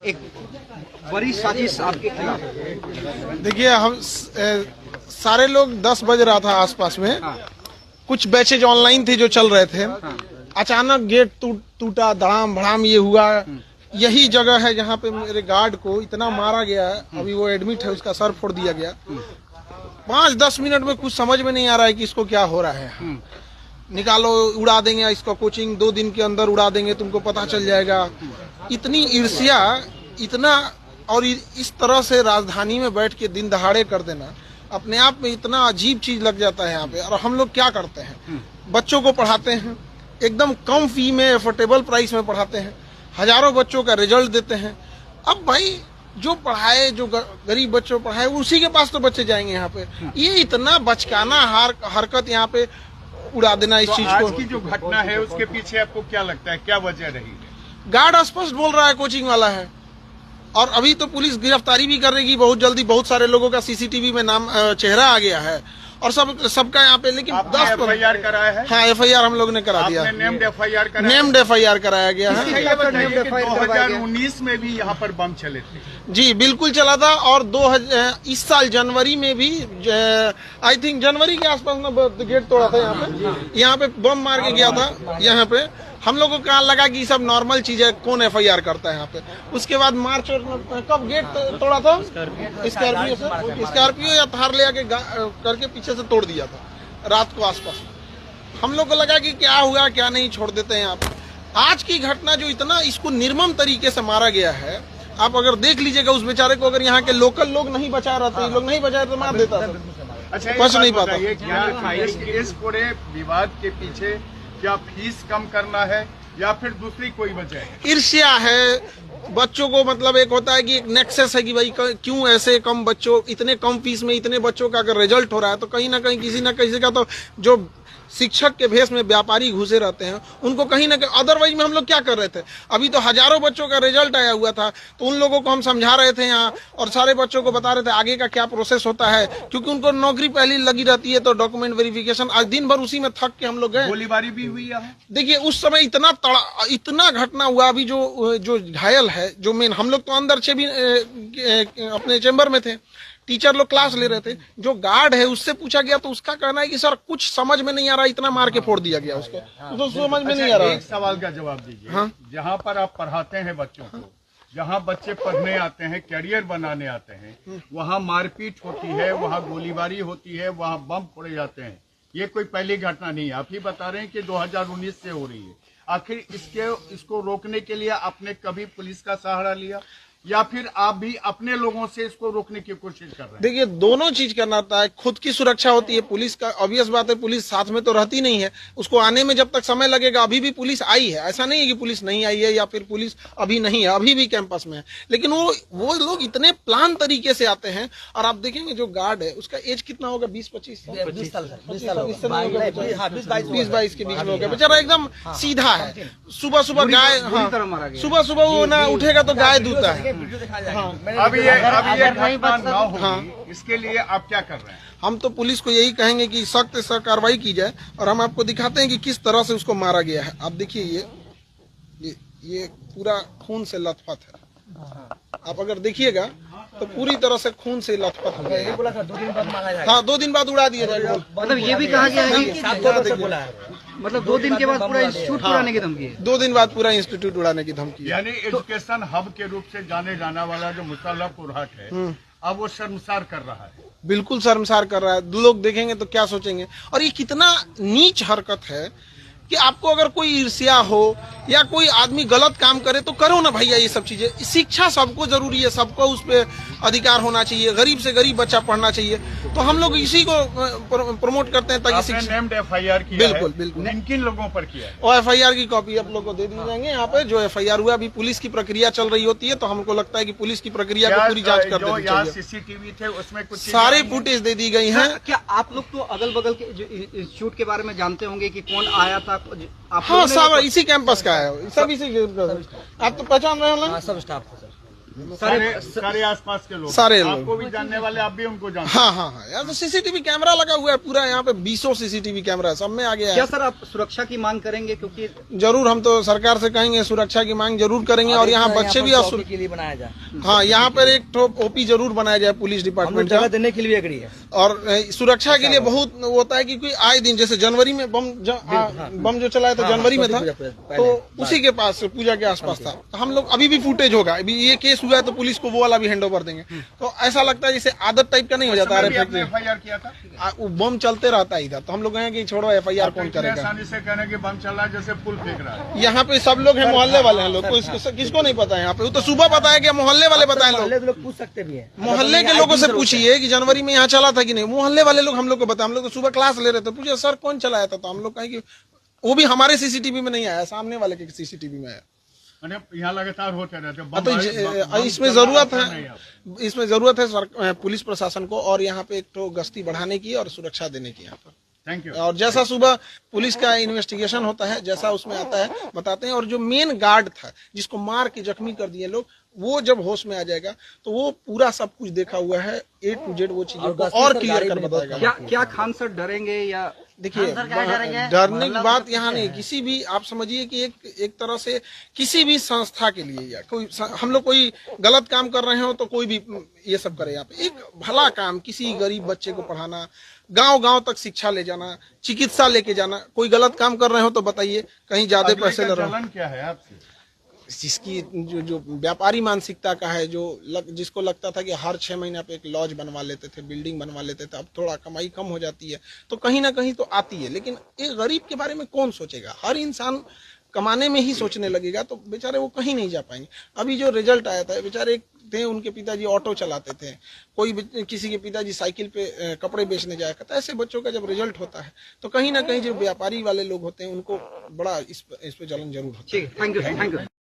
एक बड़ी साजिश आपके खिलाफ। देखिए, हम सारे लोग 10 बज रहा था आसपास में। कुछ बैचेज ऑनलाइन थे जो चल रहे थे। अचानक गेट टूटा, धड़ाम भड़ाम ये हुआ। यही जगह है जहाँ पे मेरे गार्ड को इतना मारा गया है। अभी वो एडमिट है, उसका सर फोड़ दिया गया। 5-10 मिनट में कुछ समझ में नहीं आ रहा है कि इसको क्या हो रहा है। निकालो, उड़ा देंगे इसको, कोचिंग 2 दिन के अंदर उड़ा देंगे, तुमको पता चल जाएगा। इतनी ईर्ष्या, इतना, और इस तरह से राजधानी में बैठ के दिन दहाड़े कर देना अपने आप में इतना अजीब चीज लग जाता है यहाँ पे। और हम लोग क्या करते हैं, बच्चों को पढ़ाते हैं, एकदम कम फी में, अफोर्डेबल प्राइस में पढ़ाते हैं, हजारों बच्चों का रिजल्ट देते हैं। अब भाई जो पढ़ाए, जो गरीब बच्चों पढ़ाए, उसी के पास तो बच्चे जाएंगे यहाँ पे। ये इतना बचकाना हरकत यहाँ पे उड़ा देना इस चीज को। आज की जो घटना है उसके पीछे आपको क्या लगता है, क्या वजह रही है? गार्ड स्पष्ट बोल रहा है कोचिंग वाला है, और अभी तो पुलिस गिरफ्तारी भी करेगी बहुत जल्दी। बहुत सारे लोगों का सीसीटीवी में नाम, चेहरा आ गया है और सबका यहाँ पे। लेकिन 10 FIR कराया है? हाँ, FIR हम लोग ने करा दिया। नेम्ड FIR कराया? नेम्ड FIR कराया गया है। 2019 में भी यहाँ पर बम चले थे। जी बिल्कुल चला था। और इस साल जनवरी में भी, आई थिंक जनवरी के आसपास ना गेट तोड़ा था यहाँ पे बम मार के गया था यहाँ पे। हम लोगों को कहा लगा कि सब नॉर्मल चीज है, कौन FIR करता है यहाँ पे। उसके बाद मार्च और कब गेट तोड़ा था? स्कॉर्पियो या थार ले आके करके पीछे से तोड़ दिया था रात को आसपास। हम लोग को लगा कि क्या हुआ क्या नहीं, छोड़ देते हैं यहाँ पे। आज की घटना जो इतना इसको निर्मम तरीके से मारा गया है, आप अगर देख लीजिएगा उस बेचारे को। अगर यहाँ के लोकल लोग नहीं बचा रहते, लोग नहीं बचाए तो मार देता था। अच्छा, बच नहीं पाता। इस पूरे विवाद के पीछे क्या फीस कम करना है या फिर दूसरी कोई वजह है? ईर्ष्या है बच्चों को। मतलब एक होता है कि एक नेक्सस है कि भाई क्यों ऐसे कम बच्चों, इतने कम फीस में इतने बच्चों का अगर रिजल्ट हो रहा है तो कहीं ना कहीं किसी ना किसी का तो, जो शिक्षक के भेष में व्यापारी घुसे रहते हैं, उनको कहीं ना कहीं। अदरवाइज में हम लोग क्या कर रहे थे, अभी तो हजारों बच्चों का रिजल्ट आया हुआ था, तो उन लोगों को हम समझा रहे थे यहाँ, और सारे बच्चों को बता रहे थे आगे का क्या प्रोसेस होता है, क्योंकि उनको नौकरी पहले लगी रहती है तो डॉक्यूमेंट वेरिफिकेशन। आज दिन भर उसी में थक के हम लोग गए। गोलीबारी भी हुई है। देखिए उस समय इतना घटना हुआ। अभी जो घायल है, जो मेन, हम लोग तो अंदर से भी अपने चेम्बर में थे, टीचर लोग क्लास ले रहे थे। जो गार्ड है उससे पूछा गया तो उसका कहना है कि सर कुछ समझ में नहीं आ रहा, इतना मार के फोड़ दिया गया उसको, तो समझ में नहीं आ रहा। एक सवाल का जवाब दीजिए। हाँ? जहाँ पर आप पढ़ाते हैं बच्चों को, जहाँ बच्चे पढ़ने आते हैं, कैरियर बनाने आते हैं, वहाँ मारपीट होती है, वहाँ गोलीबारी होती है, वहाँ बम फोड़े जाते हैं। ये कोई पहली घटना नहीं है। आप ही बता रहे हैं कि 2019 से हो रही है। आखिर इसको रोकने के लिए आपने कभी पुलिस का सहारा लिया या फिर आप भी अपने लोगों से इसको रोकने की कोशिश कर रहे हैं? देखिए दोनों चीज करना होता है। खुद की सुरक्षा होती है, पुलिस का ऑब्वियस बात है, पुलिस साथ में तो रहती नहीं है। उसको आने में जब तक समय लगेगा। अभी भी पुलिस आई है, ऐसा नहीं है कि पुलिस नहीं आई है या फिर पुलिस अभी नहीं है, अभी भी कैंपस में है। लेकिन वो लोग इतने प्लान तरीके से आते हैं। और आप देखेंगे जो गार्ड है उसका एज कितना होगा, 20-25 साल, 20-22 के बीच में होगा। बेचारा एकदम सीधा है। सुबह सुबह गाय, सुबह सुबह वो ना उठेगा तो गाय दूता है। अब ये घटना न हो, इसके लिए आप क्या कर रहे हैं? हम तो पुलिस को यही कहेंगे कि सख्त से सख्त कार्रवाई की जाए, और हम आपको दिखाते हैं कि किस तरह से उसको मारा गया है। आप देखिए ये पूरा खून से लथपथ है। आप अगर देखिएगा तो पूरी तरह से खून से लथपथ हो गया है। 2 दिन बाद उड़ा दिया जाएगा। मतलब ये भी कहा गया है कि मतलब 2 दिन के बाद पूरा इंस्टीट्यूट उड़ाने की धमकी है। 2 दिन बाद पूरा इंस्टीट्यूट उड़ाने की धमकी है। यानी एजुकेशन हब के रूप से जाने जाने वाला जो मुसल्लापुर हाट है, अब वो शर्मसार कर रहा है। बिल्कुल शर्मसार कर रहा है। लोग देखेंगे तो क्या सोचेंगे। और ये कितना नीच हरकत है कि आपको अगर कोई ईर्ष्या हो या कोई आदमी गलत काम करे तो करो ना भैया। ये सब चीजें, शिक्षा सबको जरूरी है, सबको उस पर अधिकार होना चाहिए। गरीब से गरीब बच्चा पढ़ना चाहिए। तो हम लोग इसी को प्रमोट करते हैं ताकि शिक्षा। FIR किया बिल्कुल बिल्कुल। किन लोगों पर किया है? और FIR की कॉपी आप लोग को दे दी जाएंगे यहाँ पे। जो FIR हुआ, अभी पुलिस की प्रक्रिया चल रही होती है, तो हमको लगता है कि पुलिस की प्रक्रिया को पूरी जांच कर देनी चाहिए। CCTV थे उसमें कुछ सारे फुटेज दे दी गई हैं। क्या आप लोग तो अगल बगल के इंस्टीट्यूट के बारे में जानते होंगे कि कौन आया था? हाँ, सब इसी कैंपस का है, सब इसी। आप तो पहचान रहे हो ना? सब स्टाफ है सर। सारे आसपास के लोग, सारे लोग। आपको भी जानने वाले, आप भी उनको जानते हाँ हाँ हाँ, यार तो सीसीटीवी कैमरा लगा हुआ है पूरा, यहाँ पे 20 सीसीटीवी कैमरा सब में आ गया क्या है। सर आप सुरक्षा की मांग करेंगे, क्योंकि जरूर हम तो सरकार से कहेंगे सुरक्षा की मांग जरूर करेंगे, और यहाँ बच्चे भी के लिए बनाया जाए। हाँ, यहाँ पर एक तो ओपी जरूर बनाया जाए पुलिस डिपार्टमेंट जगह का, देने के लिए एग्री है। और सुरक्षा के लिए बहुत होता है क्योंकि आए दिन जैसे जनवरी में बम जो चलाया था जनवरी में था, तो उसी के पास पूजा के आसपास था। तो हम लोग अभी भी फुटेज होगा, अभी ये केस हुआ है तो पुलिस को वो वाला भी हैंड ओवर देंगे। तो ऐसा लगता है जैसे आदत टाइप का नहीं हो जाता है। FIR किया था, वो बम चलते रहता है इधर, तो हम लोग कहें कि छोड़ो FIR कौन करेगा। आसानी से कहने कि बम चल रहा है जैसे पुल फेंक रहा है। यहाँ पे सब लोग हैं, मोहल्ले वाले हैं लोग, किसको नहीं पता है यहाँ पे, वो तो सुबह पता है कि मोहल्ले वाले बताए लोग पूछ सकते भी हैं, मोहल्ले के लोगों से पूछिए कि जनवरी में यहाँ चला था कि नहीं, मोहल्ले वाले लोग हम लोग को बताए। हम लोग तो सुबह क्लास ले रहे थे, पूछे सर कौन चलाया था, तो हम लोग कहें कि वो भी हमारे सीसीटीवी में नहीं आया, सामने वाले के सीसीटीवी में आया। यहाँ लगातार होते रहते तो इसमें जरूरत है, इसमें जरूरत है पुलिस प्रशासन को, और यहाँ पे एक तो गश्ती बढ़ाने की और सुरक्षा देने की यहाँ पर। Thank you. और जैसा सुबह पुलिस का इन्वेस्टिगेशन होता है, जैसा उसमें आता है बताते हैं। और जो मेन गार्ड था जिसको मार के जख्मी कर दिए लोग, वो जब होश में आ जाएगा तो वो पूरा सब कुछ देखा हुआ है, A to Z वो चीजों को और क्लियर कर बताएगा। क्या खान सर डरेंगे या देखिए, डरने की बात यहाँ नहीं, किसी भी आप समझिए कि एक तरह से किसी भी संस्था के लिए या कोई हम लोग कोई गलत काम कर रहे हो तो कोई भी ये सब करे। यहाँ पे एक भला काम, किसी गरीब बच्चे को पढ़ाना, गांव-गांव तक शिक्षा ले जाना, चिकित्सा लेके जाना, कोई गलत काम कर रहे हो तो बताइए, कहीं ज्यादा पैसे ले रहे हो। क्या है आपसे? जिसकी जो व्यापारी मानसिकता का है, जिसको लगता था कि हर 6 महीना पे एक लॉज बनवा लेते थे, बिल्डिंग बनवा लेते थे, अब थोड़ा कमाई कम हो जाती है तो कहीं ना कहीं तो आती है, लेकिन एक गरीब के बारे में कौन सोचेगा? हर इंसान कमाने में ही सोचने लगेगा, तो बेचारे वो कहीं नहीं जा पाएंगे। अभी जो रिजल्ट आया था, बेचारे थे, उनके पिताजी ऑटो चलाते थे, किसी के पिताजी साइकिल पे कपड़े बेचने जाया करता। ऐसे बच्चों का जब रिजल्ट होता है तो कहीं ना कहीं जो व्यापारी वाले लोग होते हैं उनको बड़ा इस पे जलन जरूर होता है। ठीक है, थैंक यू।